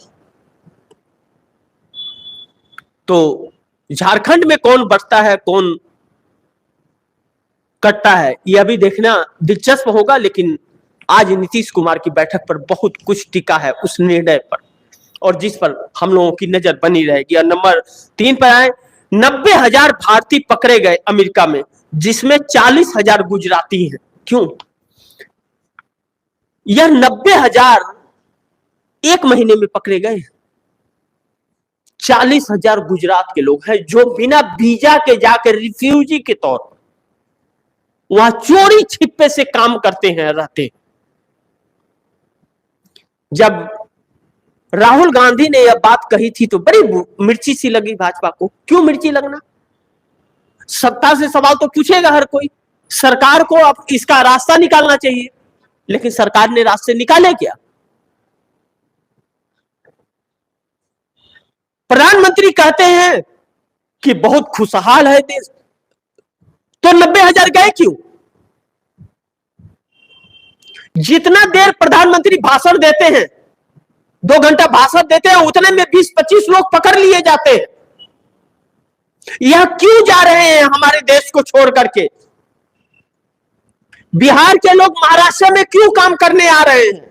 तो झारखंड में कौन बढ़ता है कौन कटता है, यह भी देखना दिलचस्प होगा। लेकिन आज नीतीश कुमार की बैठक पर बहुत कुछ टिका है उस निर्णय पर, और जिस पर हम लोगों की नजर बनी रहेगी। और नंबर 3 पर आए, 90,000 भारतीय पकड़े गए अमेरिका में, जिसमें 40,000 गुजराती हैं। क्यों? यह 90,000 एक महीने में पकड़े गए। 40,000 गुजरात के लोग हैं जो बिना वीजा के जाकर रिफ्यूजी के तौर पर वहां चोरी छिपे से काम करते हैं, रहते। जब राहुल गांधी ने यह बात कही थी तो बड़ी मिर्ची सी लगी भाजपा को। क्यों मिर्ची लगना? सत्ता से सवाल तो पूछेगा हर कोई, सरकार को अब इसका रास्ता निकालना चाहिए, लेकिन सरकार ने रास्ते निकाले क्या? प्रधानमंत्री कहते हैं कि बहुत खुशहाल है देश, तो 90,000 गए क्यों? जितना देर प्रधानमंत्री भाषण देते हैं, 2 घंटा भाषण देते हैं, उतने में 20-25 लोग पकड़ लिए जाते हैं। यह क्यों जा रहे हैं हमारे देश को छोड़ करके? बिहार के लोग महाराष्ट्र में क्यों काम करने आ रहे हैं?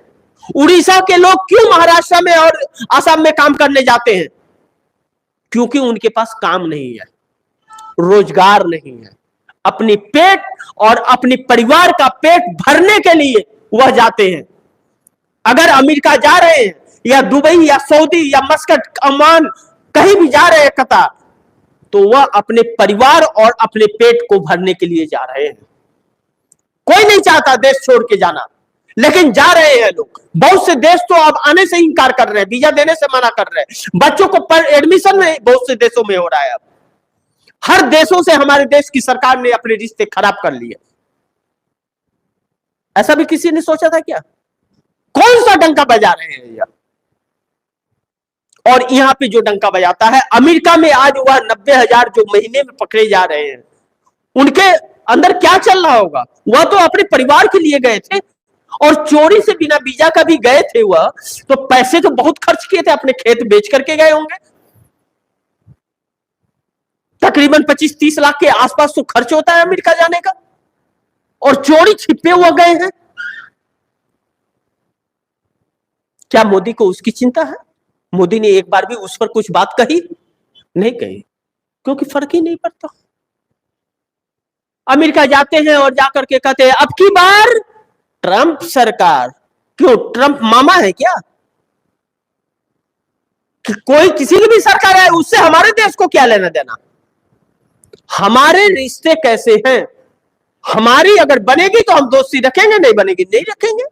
उड़ीसा के लोग क्यों महाराष्ट्र में और असम में काम करने जाते हैं? क्योंकि उनके पास काम नहीं है, रोजगार नहीं है। अपनी पेट और अपने परिवार का पेट भरने के लिए वह जाते हैं। अगर अमेरिका जा रहे हैं या दुबई या सऊदी या मस्कट, अमान, कहीं भी जा रहे हैं, कतार, तो वह अपने परिवार और अपने पेट को भरने के लिए जा रहे हैं। कोई नहीं चाहता देश छोड़ के जाना, लेकिन जा रहे हैं लोग। बहुत से देश तो अब आने से इनकार कर रहे हैं, वीजा देने से मना कर रहे हैं। बच्चों को पर एडमिशन में बहुत से देशों में हो रहा है। अब हर देशों से हमारे देश की सरकार ने अपने रिश्ते खराब कर लिए। ऐसा भी किसी ने सोचा था क्या? कौन सा डंका बजा रहे हैं यार? और यहां पे जो डंका बजाता है, अमेरिका में आज वह 90,000 जो महीने में पकड़े जा रहे हैं, उनके अंदर क्या चल रहा होगा? वह तो अपने परिवार के लिए गए थे और चोरी से बिना वीजा का भी गए थे। वह तो पैसे तो बहुत खर्च किए थे, अपने खेत बेच करके गए होंगे। तकरीबन 25-30 लाख के आसपास तो खर्च होता है अमेरिका जाने का, और चोरी छिपे हुए गए हैं। क्या मोदी को उसकी चिंता है? मोदी ने एक बार भी उस पर कुछ बात कही नहीं कही, क्योंकि फर्क ही नहीं पड़ता। अमेरिका जाते हैं और जाकर के कहते हैं अब की बार ट्रंप सरकार। क्यों? ट्रंप मामा है क्या? कि कोई किसी की भी सरकार है, उससे हमारे देश को क्या लेना देना? हमारे रिश्ते कैसे हैं? हमारी अगर बनेगी तो हम दोस्ती रखेंगे, नहीं बनेगी नहीं रखेंगे।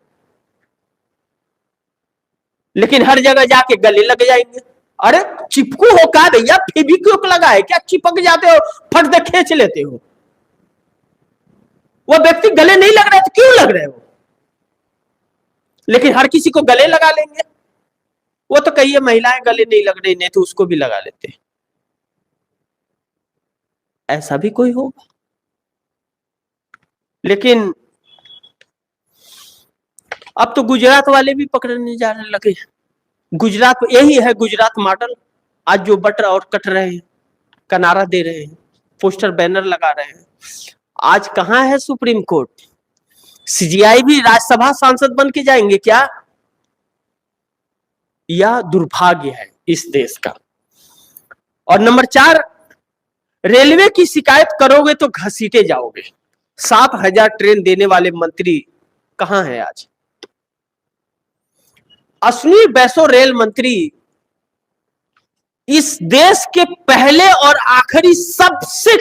लेकिन हर जगह जाके गले लग जाएंगे। अरे चिपकू हो का भैया? फेविक्विक लगा है क्या? चिपक जाते हो, फट दे खींच लेते हो। वो व्यक्ति गले नहीं लग रहे तो क्यों लग रहे हो? लेकिन हर किसी को गले लगा लेंगे। वो तो कहिए महिलाएं गले नहीं लग रही, नहीं तो उसको भी लगा लेते। ऐसा भी कोई होगा? लेकिन अब तो गुजरात वाले भी पकड़ने जाने लगे। गुजरात यही है, गुजरात मॉडल। आज जो बट और कट रहे हैं, कनारा दे रहे हैं, पोस्टर बैनर लगा रहे हैं। आज कहां है सुप्रीम कोर्ट? सीजीआई भी राज्यसभा सांसद बन के जाएंगे क्या? यह दुर्भाग्य है इस देश का। और नंबर 4, रेलवे की शिकायत करोगे तो घसीटे जाओगे। 7,000 ट्रेन देने वाले मंत्री कहां है आज? अश्विनी वैष्णव रेल मंत्री इस देश के पहले और आखिरी सबसे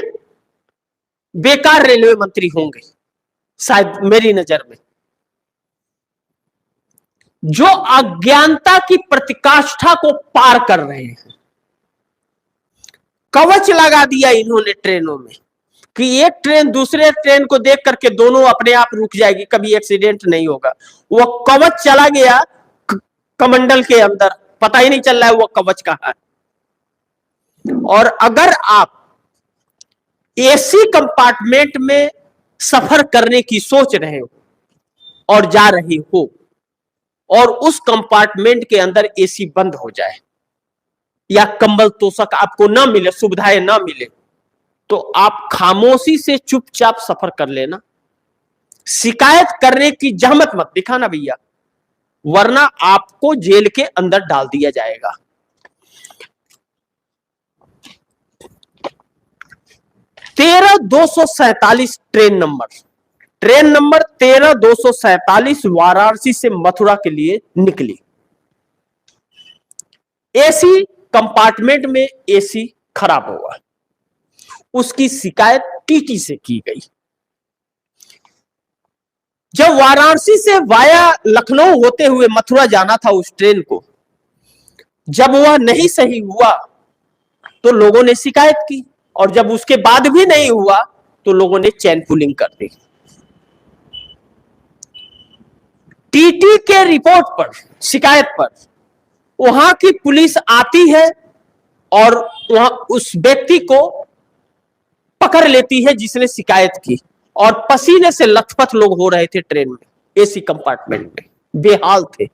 बेकार रेलवे मंत्री होंगे शायद मेरी नजर में। जो अज्ञानता की प्रतिकाष्ठा को पार कर रहे हैं। कवच लगा दिया इन्होंने ट्रेनों में कि एक ट्रेन दूसरे ट्रेन को देख करके दोनों अपने आप रुक जाएगी, कभी एक्सीडेंट नहीं होगा। वो कवच चला गया कमंडल के अंदर, पता ही नहीं चल रहा है वो कवच कहां है। और अगर आप एसी कंपार्टमेंट में सफर करने की सोच रहे हो और जा रहे हो, और उस कंपार्टमेंट के अंदर एसी बंद हो जाए या कंबल तोशक आपको ना मिले, सुविधाएं ना मिले, तो आप खामोशी से चुपचाप सफर कर लेना। शिकायत करने की जहमत मत दिखाना भैया, वरना आपको जेल के अंदर डाल दिया जाएगा। तेरह 247 ट्रेन नंबर 13,247 वाराणसी से मथुरा के लिए निकली। एसी कंपार्टमेंट में एसी खराब हुआ, उसकी शिकायत टीटी से की गई। जब वाराणसी से वाया लखनऊ होते हुए मथुरा जाना था उस ट्रेन को, जब वह नहीं सही हुआ तो लोगों ने शिकायत की, और जब उसके बाद भी नहीं हुआ तो लोगों ने चैन पुलिंग कर दी। टीटी के रिपोर्ट पर, शिकायत पर वहां की पुलिस आती है और वहां उस व्यक्ति को पकड़ लेती है जिसने शिकायत की, और पसीने से लथपथ लोग हो रहे थे ट्रेन में, एसी कंपार्टमेंट में बेहाल थे।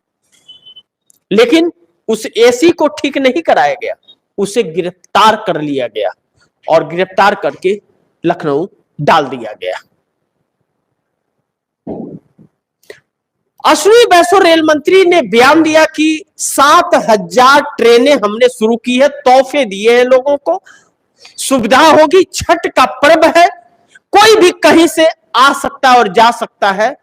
लेकिन उस एसी को ठीक नहीं कराया गया, उसे गिरफ्तार कर लिया गया और गिरफ्तार करके लखनऊ डाल दिया गया। अश्विनी वैष्णव रेल मंत्री ने बयान दिया कि 7,000 ट्रेनें हमने शुरू की है, तोहफे दिए हैं लोगों को, सुविधा होगी, छठ का पर्व है, कोई भी कहीं से आ सकता है और जा सकता है।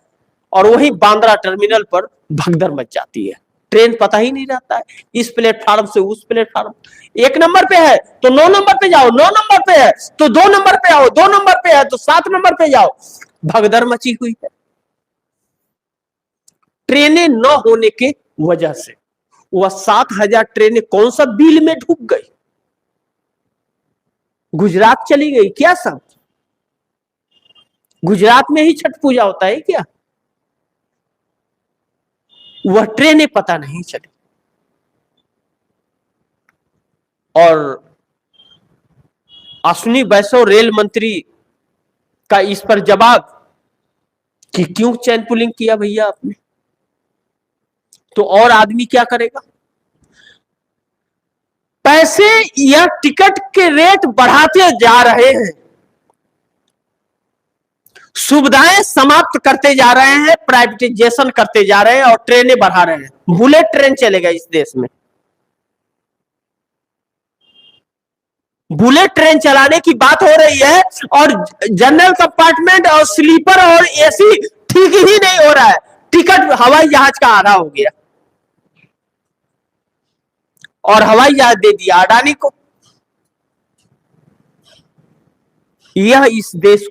और वही बांद्रा टर्मिनल पर भगदड़ मच जाती है, ट्रेन पता ही नहीं रहता है, इस प्लेटफॉर्म से उस प्लेटफॉर्म, 1 नंबर पे है तो 9 नंबर पे जाओ, 9 नंबर पे है तो 2 नंबर पे आओ, 2 नंबर पे है तो 7 नंबर पे जाओ, भगदड़ मची हुई है। ट्रेनें न होने के वजह से। वह 7,000 ट्रेनें कौन सा बिल में ढुक गई? गुजरात चली गई क्या? सब गुजरात में ही छठ पूजा होता है क्या? वह ट्रेनें पता नहीं चली। और अश्विनी वैष्णव रेल मंत्री का इस पर जवाब कि क्यों चैन पुलिंग किया भैया आपने, तो और आदमी क्या करेगा? पैसे या टिकट के रेट बढ़ाते जा रहे हैं, सुविधाएं समाप्त करते जा रहे हैं, प्राइवेटाइजेशन करते जा रहे हैं और ट्रेनें बढ़ा रहे हैं। बुलेट ट्रेन चलेगा इस देश में। बुलेट ट्रेन चलाने की बात हो रही है और जनरल कंपार्टमेंट और स्लीपर और एसी ठीक ही नहीं हो रहा है। टिकट हवाई जहाज का आधा हो गया और हवाई जहाज दे दिया अडानी को। यह इस देश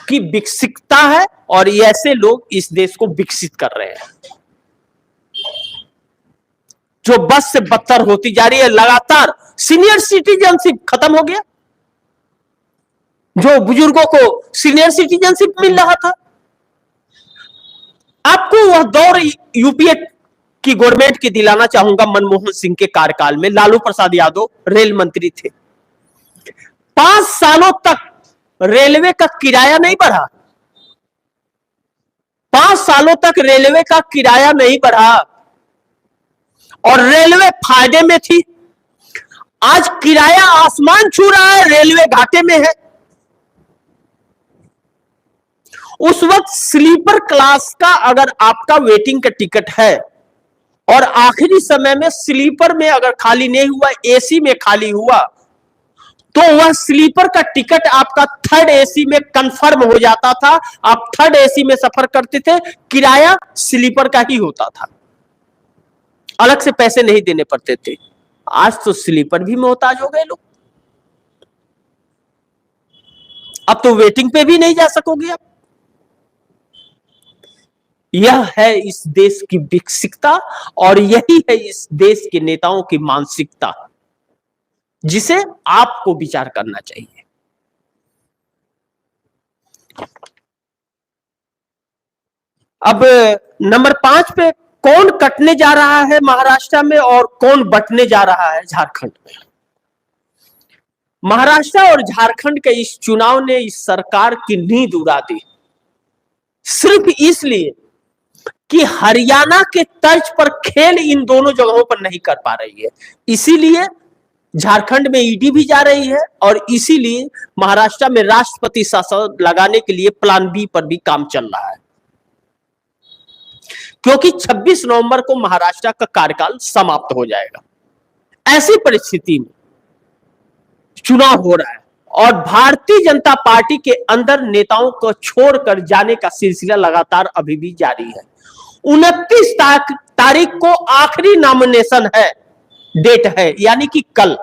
की विकसितता है और ऐसे लोग इस देश को विकसित कर रहे हैं, जो बस से बदतर होती जा रही है। लगातार सीनियर सिटीजनशिप खत्म हो गया, जो बुजुर्गों को सीनियर सिटीजनशिप मिल रहा था। आपको वह दौर यूपीए की गवर्नमेंट की दिलाना चाहूंगा। मनमोहन सिंह के कार्यकाल में लालू प्रसाद यादव रेल मंत्री थे। 5 सालों तक रेलवे का किराया नहीं बढ़ा। 5 सालों तक रेलवे का किराया नहीं बढ़ा और रेलवे फायदे में थी। आज किराया आसमान छू रहा है, रेलवे घाटे में है। उस वक्त स्लीपर क्लास का अगर आपका वेटिंग का टिकट है और आखिरी समय में स्लीपर में अगर खाली नहीं हुआ, एसी में खाली हुआ, तो वह स्लीपर का टिकट आपका थर्ड एसी में कंफर्म हो जाता था। आप थर्ड एसी में सफर करते थे, किराया स्लीपर का ही होता था, अलग से पैसे नहीं देने पड़ते थे। आज तो स्लीपर भी मोहताज हो गए लोग। अब तो वेटिंग पे भी नहीं जा सकोगे आप। यह है इस देश की विकसितता और यही है इस देश के नेताओं की मानसिकता, जिसे आपको विचार करना चाहिए। अब नंबर 5 पे कौन कटने जा रहा है महाराष्ट्र में और कौन बटने जा रहा है झारखंड में। महाराष्ट्र और झारखंड के इस चुनाव ने इस सरकार की नींद उड़ा दी, सिर्फ इसलिए कि हरियाणा के तर्ज पर खेल इन दोनों जगहों पर नहीं कर पा रही है। इसीलिए झारखंड में ईडी भी जा रही है और इसीलिए महाराष्ट्र में राष्ट्रपति शासन लगाने के लिए प्लान बी पर भी काम चल रहा है, क्योंकि 26 नवंबर को महाराष्ट्र का कार्यकाल समाप्त हो जाएगा। ऐसी परिस्थिति में चुनाव हो रहा है और भारतीय जनता पार्टी के अंदर नेताओं को छोड़कर जाने का सिलसिला लगातार अभी भी जारी है। 29 तारीख को आखिरी नॉमिनेशन है, डेट है, यानी कि कल,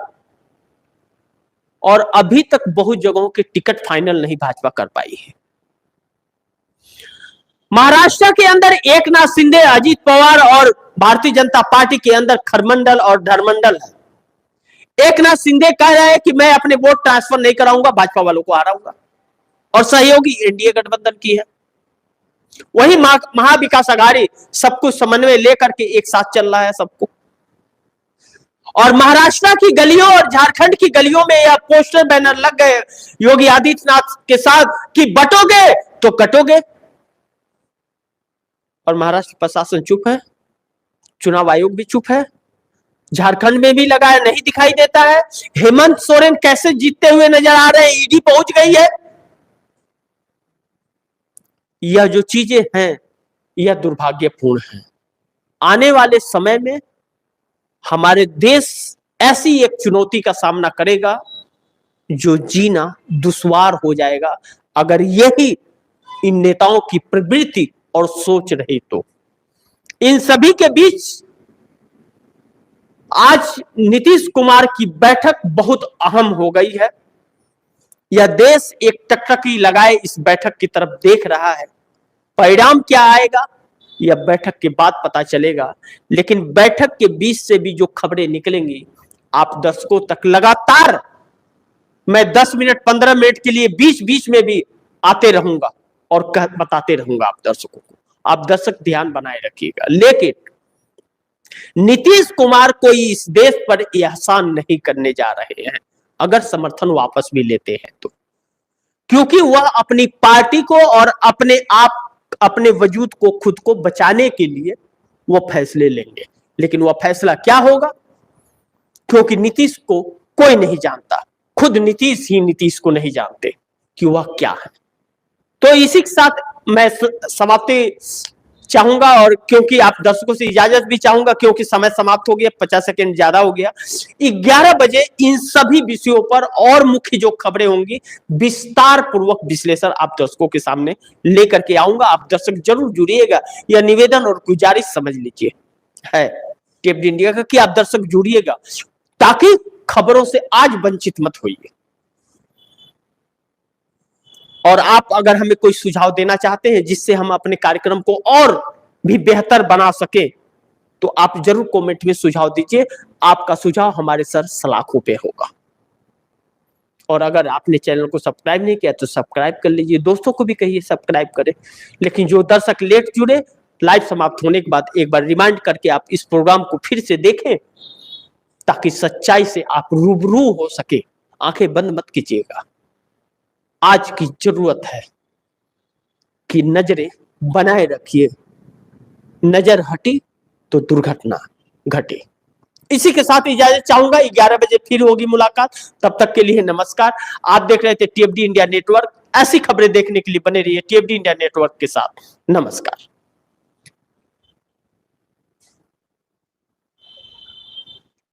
और अभी तक बहुत जगहों के टिकट फाइनल नहीं भाजपा कर पाई है। महाराष्ट्र के अंदर एकनाथ शिंदे, अजीत पवार और भारतीय जनता पार्टी के अंदर खरमंडल और धर्मंडल है। एकनाथ शिंदे कह रहे हैं कि मैं अपने वोट ट्रांसफर नहीं कराऊंगा, भाजपा वालों को हराऊंगा, और सहयोगी एनडीए गठबंधन की है। वही महाविकास अघाड़ी सब कुछ समन्वय लेकर के एक साथ चल रहा है सबको। और महाराष्ट्र की गलियों और झारखंड की गलियों में यह पोस्टर बैनर लग गए योगी आदित्यनाथ के साथ कि बटोगे तो कटोगे। और महाराष्ट्र प्रशासन चुप है, चुनाव आयोग भी चुप है, झारखंड में भी लगा है, नहीं दिखाई देता है। हेमंत सोरेन कैसे जीतते हुए नजर आ रहे हैं, ईडी पहुंच गई है। यह जो चीजें हैं यह दुर्भाग्यपूर्ण है। आने वाले समय में हमारे देश ऐसी एक चुनौती का सामना करेगा जो जीना दुश्वार हो जाएगा, अगर यही इन नेताओं की प्रवृत्ति और सोच रही तो। इन सभी के बीच आज नीतीश कुमार की बैठक बहुत अहम हो गई है। यह देश एक टकटकी लगाए इस बैठक की तरफ देख रहा है। परिणाम क्या आएगा यह बैठक के बाद पता चलेगा। लेकिन बैठक के बीच से भी जो खबरें निकलेंगी, आप दर्शकों तक लगातार मैं 10 मिनट 15 मिनट के लिए बीच बीच में भी आते रहूंगा और बताते रहूंगा आप दर्शकों को। आप दर्शक ध्यान बनाए रखिएगा। लेकिन नीतीश कुमार कोई इस देश पर एहसान नहीं करने जा रहे हैं अगर समर्थन वापस भी लेते हैं तो, क्योंकि वह अपनी पार्टी को और अपने वजूद को, खुद को बचाने के लिए वह फैसले लेंगे। लेकिन वह फैसला क्या होगा, क्योंकि नीतीश को कोई नहीं जानता, खुद नीतीश ही नीतीश को नहीं जानते कि वह क्या है। तो इसी के साथ मैं समाप्ति चाहूंगा, और क्योंकि आप दर्शकों से इजाजत भी चाहूंगा क्योंकि समय समाप्त हो गया, 50 सेकंड ज्यादा हो गया। 11 बजे इन सभी विषयों पर और मुख्य जो खबरें होंगी, विस्तार पूर्वक विश्लेषण आप दर्शकों के सामने लेकर के आऊंगा। आप दर्शक जरूर जुड़िएगा, यह निवेदन और गुजारिश समझ लीजिए है टीएफडी इंडिया का कि आप दर्शक जुड़िएगा ताकि खबरों से आज वंचित मत होइए। और आप अगर हमें कोई सुझाव देना चाहते हैं जिससे हम अपने कार्यक्रम को और भी बेहतर बना सके, तो आप जरूर कमेंट में सुझाव दीजिए। आपका सुझाव हमारे सर सलाखों पे होगा। और अगर आपने चैनल को सब्सक्राइब नहीं किया तो सब्सक्राइब कर लीजिए, दोस्तों को भी कहिए सब्सक्राइब करें। लेकिन जो दर्शक लेट जुड़े, लाइव समाप्त होने के बाद एक बार रिमाइंड करके आप इस प्रोग्राम को फिर से देखें ताकि सच्चाई से आप रूबरू हो सके। आंखें बंद मत कीजिएगा। आज की जरूरत है कि नजरें बनाए रखिए, नजर हटी तो दुर्घटना घटी। इसी के साथ इजाजत चाहूंगा। 11 बजे फिर होगी मुलाकात, तब तक के लिए नमस्कार। आप देख रहे थे टीएफडी इंडिया नेटवर्क। ऐसी खबरें देखने के लिए बने रहिए टीएफडी इंडिया नेटवर्क के साथ। नमस्कार।